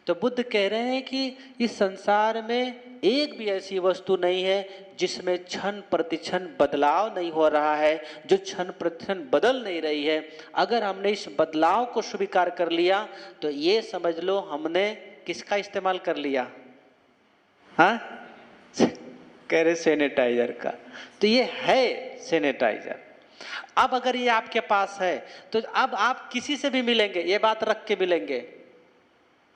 तो बुद्ध कह रहे हैं कि इस संसार में एक भी ऐसी वस्तु नहीं है जिसमें क्षण प्रतिक्षण बदलाव नहीं हो रहा है, जो क्षण प्रतिक्षण बदल नहीं रही है। अगर हमने इस बदलाव को स्वीकार कर लिया तो ये समझ लो हमने किसका इस्तेमाल कर लिया? हाँ, कह रहे सैनिटाइजर का। तो ये है सैनिटाइजर। अब अगर ये आपके पास है तो अब आप किसी से भी मिलेंगे, ये बात रख के मिलेंगे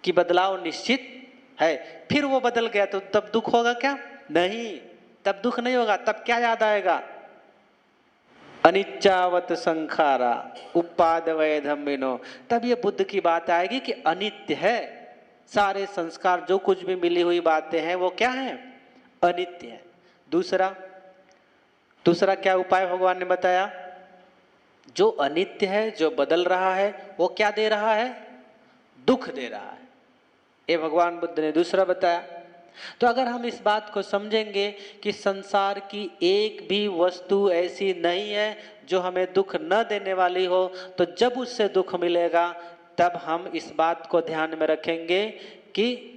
कि बदलाव निश्चित है। फिर वो बदल गया तो तब दुख होगा क्या? नहीं, तब दुख नहीं होगा। तब क्या याद आएगा? अनिच्चावत संखारा उपादवय धम्मिनो। तब ये बुद्ध की बात आएगी कि अनित्य है सारे संस्कार, जो कुछ भी मिली हुई बातें हैं वो क्या है? अनित्य है। दूसरा क्या उपाय भगवान ने बताया? जो अनित्य है, जो बदल रहा है, वो क्या दे रहा है? दुख दे रहा है। ये भगवान बुद्ध ने दूसरा बताया। तो अगर हम इस बात को समझेंगे कि संसार की एक भी वस्तु ऐसी नहीं है जो हमें दुख न देने वाली हो, तो जब उससे दुख मिलेगा तब हम इस बात को ध्यान में रखेंगे कि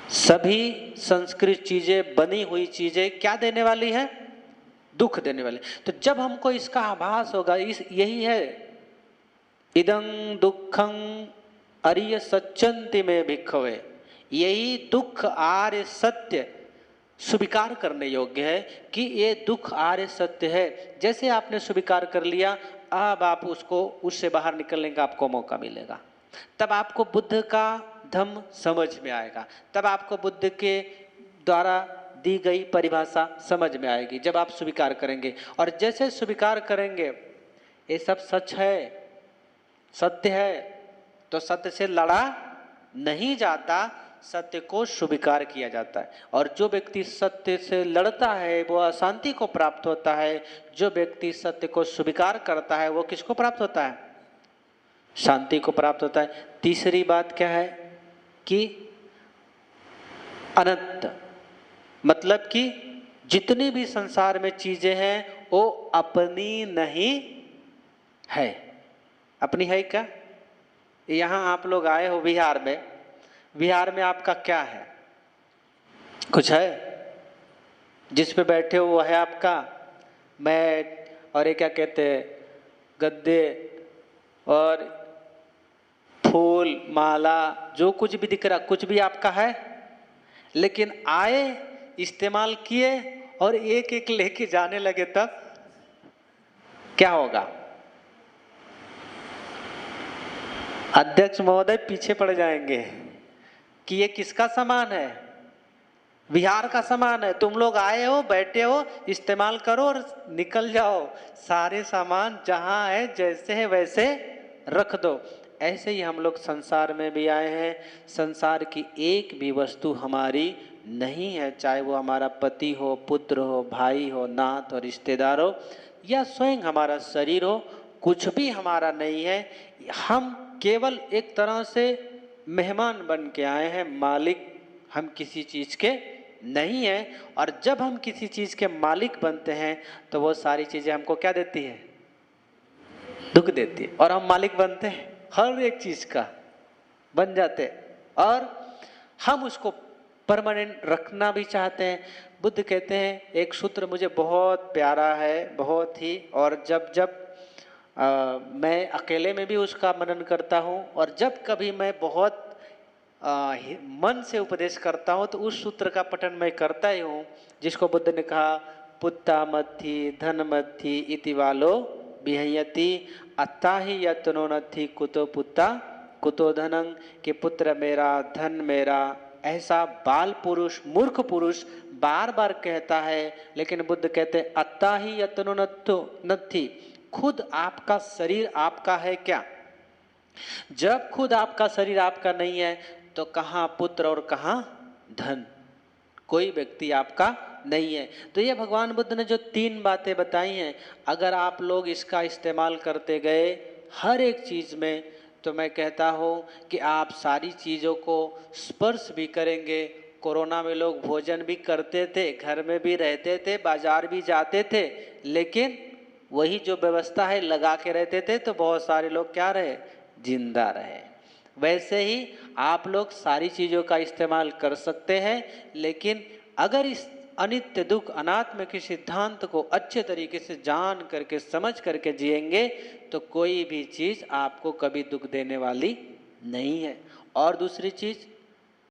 सभी संस्कृत चीजें, बनी हुई चीजें क्या देने वाली है? दुख देने वाली। तो जब हमको इसका आभास होगा, यही है इदं दुखं आर्य सच्चंति में भिक्खवे, यही दुख आर्य सत्य स्वीकार करने योग्य है कि ये दुख आर्य सत्य है। जैसे आपने स्वीकार कर लिया, अब आप उससे बाहर निकलने का आपको मौका मिलेगा। तब आपको बुद्ध का धम्म समझ में आएगा, तब आपको बुद्ध के द्वारा दी गई परिभाषा समझ में आएगी जब आप स्वीकार करेंगे। और जैसे स्वीकार करेंगे ये सब सच है, सत्य है, तो सत्य से लड़ा नहीं जाता, सत्य को स्वीकार किया जाता है। और जो व्यक्ति सत्य से लड़ता है वो अशांति को प्राप्त होता है। जो व्यक्ति सत्य को स्वीकार करता है वो किसको प्राप्त होता है? शांति को प्राप्त होता है। तीसरी बात क्या है कि अनंत, मतलब कि जितनी भी संसार में चीजें हैं वो अपनी नहीं है। अपनी है क्या? यहाँ आप लोग आए हो बिहार में, बिहार में आपका क्या है? कुछ है? जिस पे बैठे हो वो है आपका? मैट और ये क्या कहते हैं, गद्दे और फूल माला, जो कुछ भी दिख रहा कुछ भी आपका है। लेकिन आए, इस्तेमाल किए और एक एक लेके जाने लगे, तब क्या होगा? अध्यक्ष महोदय पीछे पड़ जाएंगे कि ये किसका सामान है? बिहार का सामान है। तुम लोग आए हो, बैठे हो, इस्तेमाल करो और निकल जाओ। सारे सामान जहां है जैसे है वैसे रख दो। ऐसे ही हम लोग संसार में भी आए हैं। संसार की एक भी वस्तु हमारी नहीं है, चाहे वो हमारा पति हो, पुत्र हो, भाई हो, नात हो, रिश्तेदार हो, या स्वयं हमारा शरीर हो, कुछ भी हमारा नहीं है। हम केवल एक तरह से मेहमान बन के आए हैं, मालिक हम किसी चीज के नहीं है। और जब हम किसी चीज के मालिक बनते हैं तो वो सारी चीजें हमको क्या देती है? दुख देती है। और हम मालिक बनते हैं, हर एक चीज का बन जाते हैं और हम उसको परमानेंट रखना भी चाहते हैं। बुद्ध कहते हैं, एक सूत्र मुझे बहुत प्यारा है, बहुत ही, और जब जब मैं अकेले में भी उसका मनन करता हूँ और जब कभी मैं बहुत मन से उपदेश करता हूँ तो उस सूत्र का पठन मैं करता ही हूँ, जिसको बुद्ध ने कहा, पुत्ता मत्थि धन मत्थि इति वालो विहयति अत्ता ही यत्नो नत्थि कुतो पुत्ता कुतो धनं, कि पुत्र मेरा, धन मेरा, ऐसा बाल पुरुष, मूर्ख पुरुष बार बार कहता है। लेकिन बुद्ध कहते हैं अत्ता ही यत्नो नत्थि, खुद आपका शरीर आपका है क्या? जब खुद आपका शरीर आपका नहीं है तो कहाँ पुत्र और कहाँ धन? कोई व्यक्ति आपका नहीं है। तो ये भगवान बुद्ध ने जो 3 बातें बताई हैं, अगर आप लोग इसका इस्तेमाल करते गए हर एक चीज में, तो मैं कहता हूँ कि आप सारी चीजों को स्पर्श भी करेंगे। कोरोना में लोग भोजन भी करते थे, घर में भी रहते थे, बाजार भी जाते थे, लेकिन वही जो व्यवस्था है लगा के रहते थे, तो बहुत सारे लोग क्या रहे? जिंदा रहे। वैसे ही आप लोग सारी चीज़ों का इस्तेमाल कर सकते हैं, लेकिन अगर इस अनित्य दुख अनात्म के सिद्धांत को अच्छे तरीके से जान करके समझ करके जिएंगे तो कोई भी चीज़ आपको कभी दुख देने वाली नहीं है। और दूसरी चीज़,